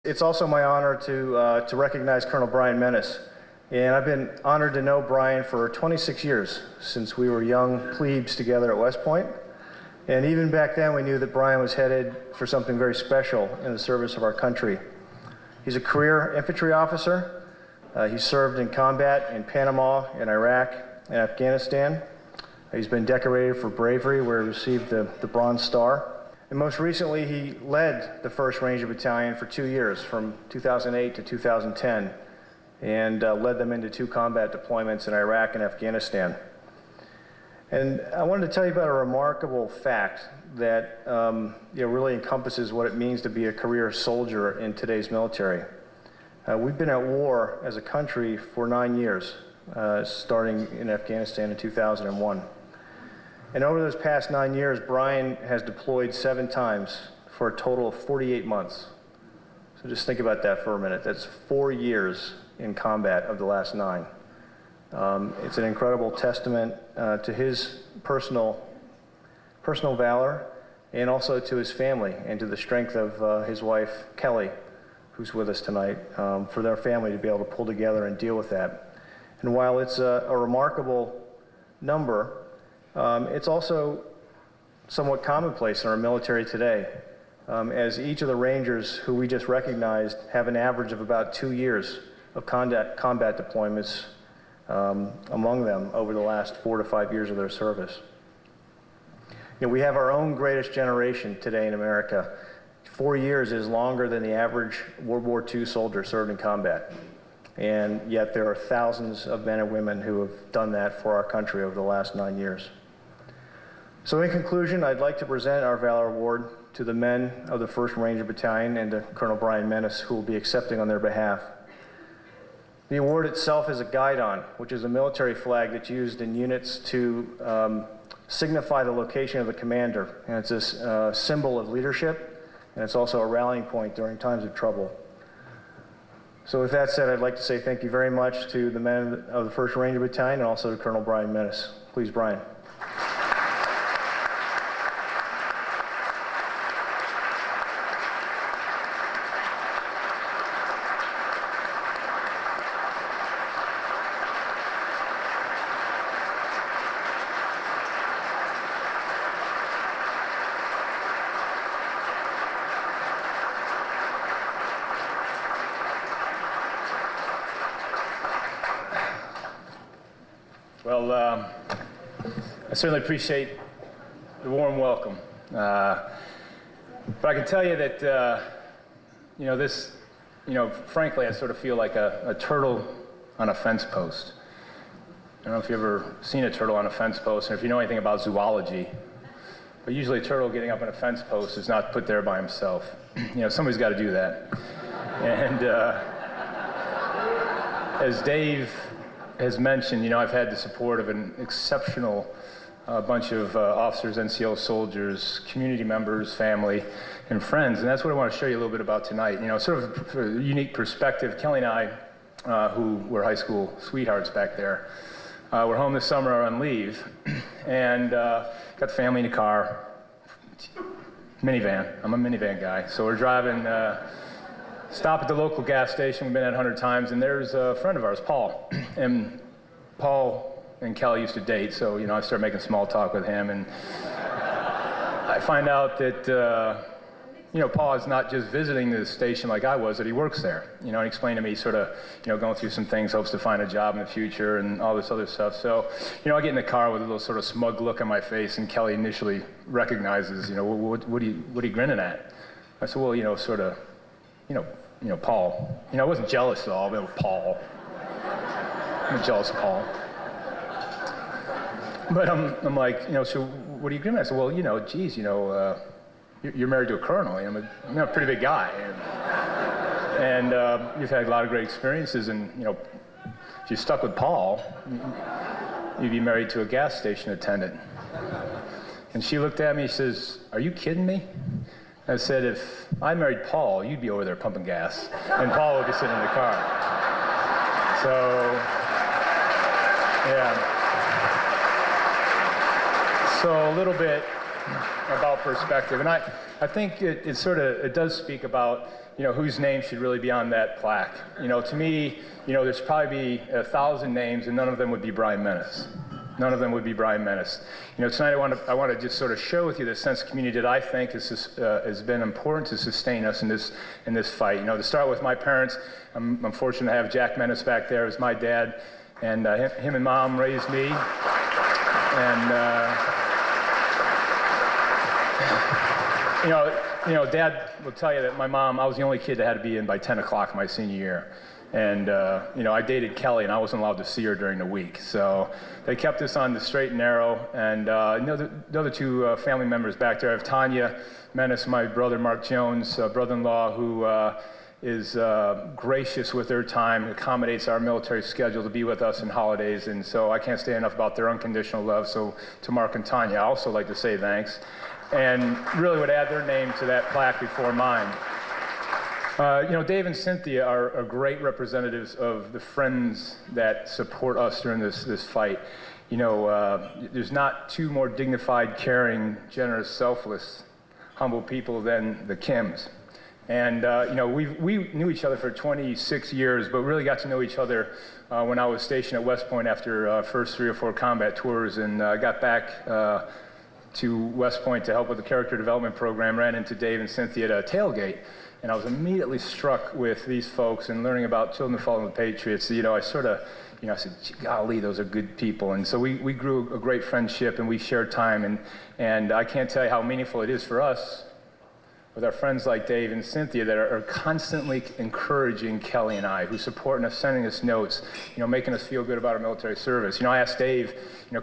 It's also my honor to recognize Colonel Brian Menace. And I've been honored to know Brian for 26 years, since we were young plebes together at West Point. And even back then, we knew that Brian was headed for something very special in the service of our country. He's a career infantry officer. He served in combat in Panama, in Iraq, and Afghanistan. He's been decorated for bravery, where he received the Bronze Star. And most recently, he led the 1st Ranger Battalion for 2 years, from 2008 to 2010, and led them into 2 combat deployments in Iraq and Afghanistan. And I wanted to tell you about a remarkable fact that really encompasses what it means to be a career soldier in today's military. We've been at war as a country for 9 years, starting in Afghanistan in 2001. And over those past 9 years, Brian has deployed 7 times for a total of 48 months. So just think about that for a minute. That's 4 years in combat of the last 9. It's an incredible testament to his personal valor, and also to his family and to the strength of his wife, Kelly, who's with us tonight, for their family to be able to pull together and deal with that. And while it's a remarkable number, it's also somewhat commonplace in our military today, as each of the Rangers who we just recognized have an average of about 2 years of combat deployments among them over the last 4 to 5 years of their service. We have our own greatest generation today in America. 4 years is longer than the average World War II soldier served in combat. And yet there are thousands of men and women who have done that for our country over the last 9 years. So in conclusion, I'd like to present our Valor Award to the men of the 1st Ranger Battalion and to Colonel Brian Menace, who will be accepting on their behalf. The award itself is a guidon, which is a military flag that's used in units to signify the location of the commander. And it's a symbol of leadership, and it's also a rallying point during times of trouble. So with that said, I'd like to say thank you very much to the men of the 1st Ranger Battalion and also to Colonel Brian Menace. Please, Brian. Well, I certainly appreciate the warm welcome. But I can tell you that, frankly, I sort of feel like a turtle on a fence post. I don't know if you've ever seen a turtle on a fence post, or if you know anything about zoology, but usually a turtle getting up on a fence post is not put there by himself. Somebody's got to do that. And as Dave has mentioned, I've had the support of an exceptional bunch of officers, NCO soldiers, community members, family, and friends, and that's what I want to show you a little bit about tonight. Sort of a unique perspective. Kelly and I, who were high school sweethearts back there, were home this summer on leave, and got the family in a car, minivan. I'm a minivan guy, so we're driving. Stop at the local gas station. We've been at 100 times, and there's a friend of ours, Paul. And Paul and Kelly used to date, so I started making small talk with him, and I find out that Paul is not just visiting the station like I was, that he works there. And he explained to me sort of going through some things, hopes to find a job in the future, and all this other stuff. So I get in the car with a little sort of smug look on my face, and Kelly initially recognizes, what are you grinning at? I said, well, sort of. Paul. I wasn't jealous at all, but it was Paul. I'm jealous of Paul. But I'm like, so what are you grinning at? I said, well, geez, you're married to a colonel. I'm a pretty big guy. And you've had a lot of great experiences, and, if you stuck with Paul, you'd be married to a gas station attendant. And she looked at me, she says, are you kidding me? I said, if I married Paul, you'd be over there pumping gas, and Paul would be sitting in the car. So, yeah. So a little bit about perspective. And I think it does speak about, whose name should really be on that plaque. To me, there's probably be 1,000 names, and none of them would be Brian Menace. None of them would be Brian Menace. Tonight I want to just sort of share with you the sense of community that I think has been important to sustain us in this fight. To start with my parents, I'm fortunate to have Jack Menace back there as my dad, and him and Mom raised me. And Dad will tell you that my mom, I was the only kid that had to be in by 10 o'clock my senior year. And, I dated Kelly, and I wasn't allowed to see her during the week. So they kept us on the straight and narrow. And the other two family members back there, I have Tanya Menace, my brother Mark Jones, brother-in-law, who is gracious with their time, accommodates our military schedule to be with us in holidays. And so I can't say enough about their unconditional love. So to Mark and Tanya, I also like to say thanks. And really would add their name to that plaque before mine. Dave and Cynthia are great representatives of the friends that support us during this fight. There's not two more dignified, caring, generous, selfless, humble people than the Kims. And, we knew each other for 26 years, but really got to know each other when I was stationed at West Point after first 3 or 4 combat tours, and got back to West Point to help with the character development program, ran into Dave and Cynthia at a tailgate. And I was immediately struck with these folks and learning about Children of Fallen Patriots. I said, golly, those are good people. And so we grew a great friendship, and we shared time. And I can't tell you how meaningful it is for us with our friends like Dave and Cynthia that are constantly encouraging Kelly and I, who support us, sending us notes, making us feel good about our military service. I asked Dave,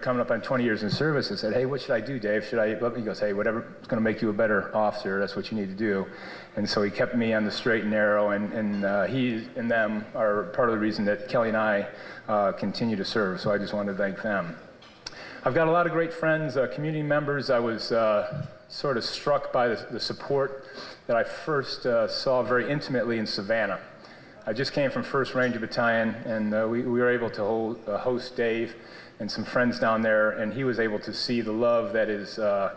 coming up on 20 years in service, I said, hey, what should I do, Dave? He goes, hey, whatever's going to make you a better officer, that's what you need to do. And so he kept me on the straight and narrow, and he and them are part of the reason that Kelly and I continue to serve. So I just wanted to thank them. I've got a lot of great friends, community members. I was sort of struck by the support that I first saw very intimately in Savannah. I just came from 1st Ranger Battalion, and we were able to host Dave and some friends down there, and he was able to see the love that is sort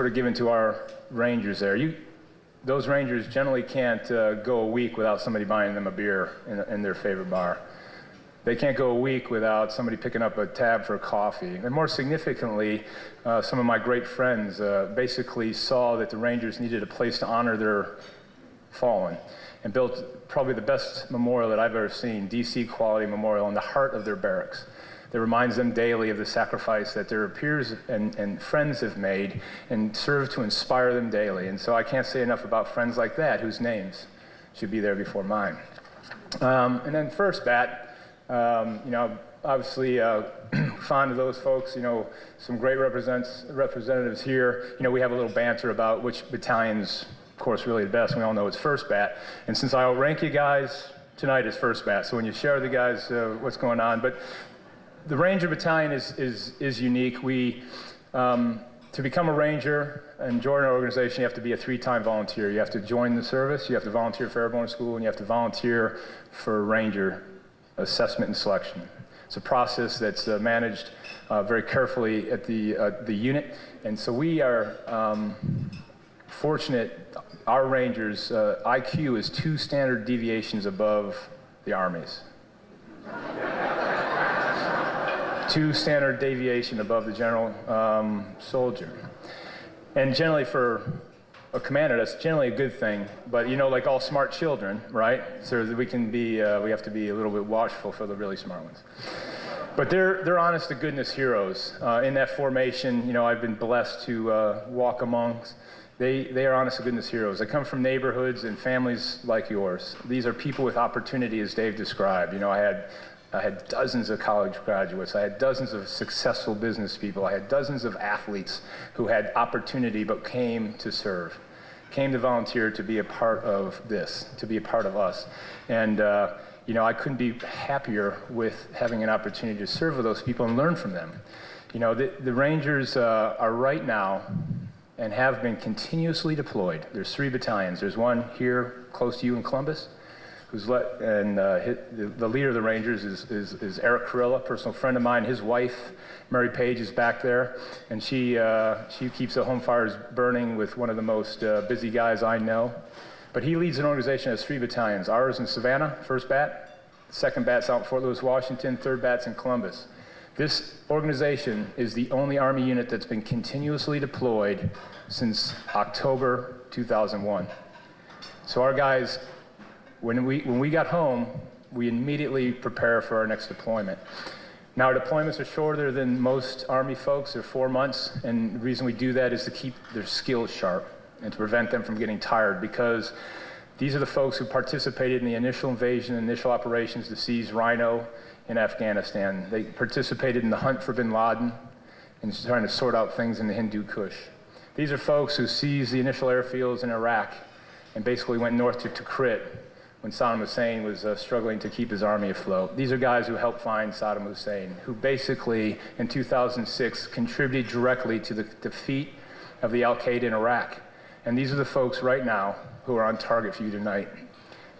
of given to our Rangers there. Those Rangers generally can't go a week without somebody buying them a beer in their favorite bar. They can't go a week without somebody picking up a tab for coffee. And more significantly, some of my great friends basically saw that the Rangers needed a place to honor their fallen, and built probably the best memorial that I've ever seen, DC quality memorial in the heart of their barracks, that reminds them daily of the sacrifice that their peers and friends have made, and serve to inspire them daily. And so I can't say enough about friends like that, whose names should be there before mine. And then First Bat, obviously fond of those folks, some great representatives here. We have a little banter about which battalion's, of course, really the best. We all know it's First Bat. And since I outrank you guys, tonight is First Bat. So when you share with the guys what's going on. But the Ranger Battalion is unique. To become a Ranger and join our organization, you have to be a 3-time volunteer. You have to join the service, you have to volunteer for Airborne School, and you have to volunteer for Ranger assessment and selection. It's a process that's managed very carefully at the unit. And so we are fortunate. Our Rangers' IQ is 2 standard deviations above the Army's. 2 standard deviation above the general soldier. And generally for a commander, that's generally a good thing, but like all smart children, right? So that we have to be a little bit watchful for the really smart ones. But they're honest to goodness heroes. In that formation, I've been blessed to walk amongst. They are honest to goodness heroes. They come from neighborhoods and families like yours. These are people with opportunity, as Dave described. I had dozens of college graduates. I had dozens of successful business people. I had dozens of athletes who had opportunity but came to serve, came to volunteer to be a part of this, to be a part of us. And, I couldn't be happier with having an opportunity to serve with those people and learn from them. The Rangers are right now and have been continuously deployed. There's 3 battalions. There's one here close to you in Columbus. the leader of the Rangers is Eric Carilla, a personal friend of mine. His wife, Mary Page, is back there, and she keeps the home fires burning with one of the most busy guys I know. But he leads an organization that has 3 battalions. Ours in Savannah, 1st Bat, 2nd Bat's out in Fort Lewis, Washington, 3rd Bat's in Columbus. This organization is the only Army unit that's been continuously deployed since October 2001. So our guys, when we got home, we immediately prepare for our next deployment. Now, our deployments are shorter than most Army folks. They're 4 months, and the reason we do that is to keep their skills sharp and to prevent them from getting tired, because these are the folks who participated in the initial invasion, initial operations to seize Rhino in Afghanistan. They participated in the hunt for bin Laden and trying to sort out things in the Hindu Kush. These are folks who seized the initial airfields in Iraq and basically went north to Tikrit when Saddam Hussein was struggling to keep his army afloat. These are guys who helped find Saddam Hussein, who basically in 2006 contributed directly to the defeat of the Al-Qaeda in Iraq. And these are the folks right now who are on target for you tonight.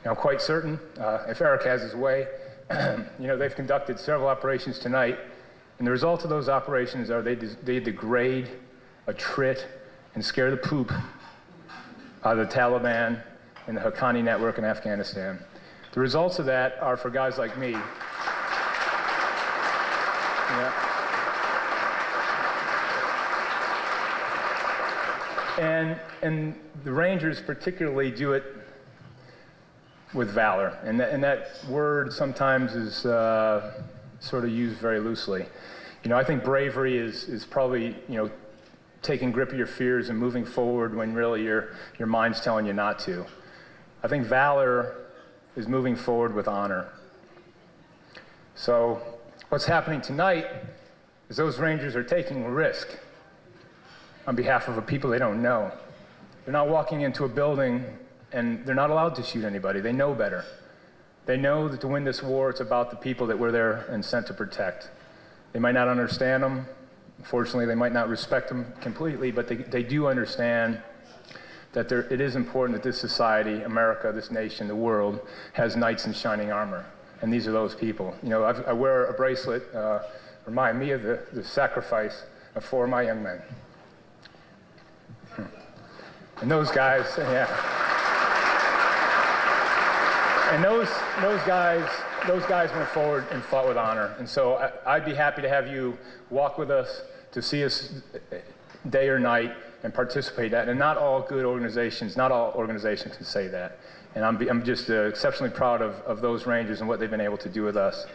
Now, I'm quite certain, if Eric has his way, they've conducted several operations tonight, and the result of those operations are they degrade, attrit, and scare the poop out of the Taliban and the Haqqani network in Afghanistan. The results of that are for guys like me. Yeah. And the Rangers particularly do it with valor, and that word sometimes is sort of used very loosely. I think bravery is probably taking grip of your fears and moving forward when really your mind's telling you not to. I think valor is moving forward with honor. So what's happening tonight is those Rangers are taking a risk on behalf of a people they don't know. They're not walking into a building and they're not allowed to shoot anybody. They know better. They know that to win this war, it's about the people that we're there and sent to protect. They might not understand them. Unfortunately, they might not respect them completely, but they do understand that it is important that this society, America, this nation, the world, has knights in shining armor. And these are those people. I wear a bracelet, remind me of the sacrifice of 4 of my young men. And those guys, yeah. And those guys went forward and fought with honor. And so I'd be happy to have you walk with us, to see us day or night and participate in that. And not all organizations can say that. And I'm just exceptionally proud of those Rangers and what they've been able to do with us.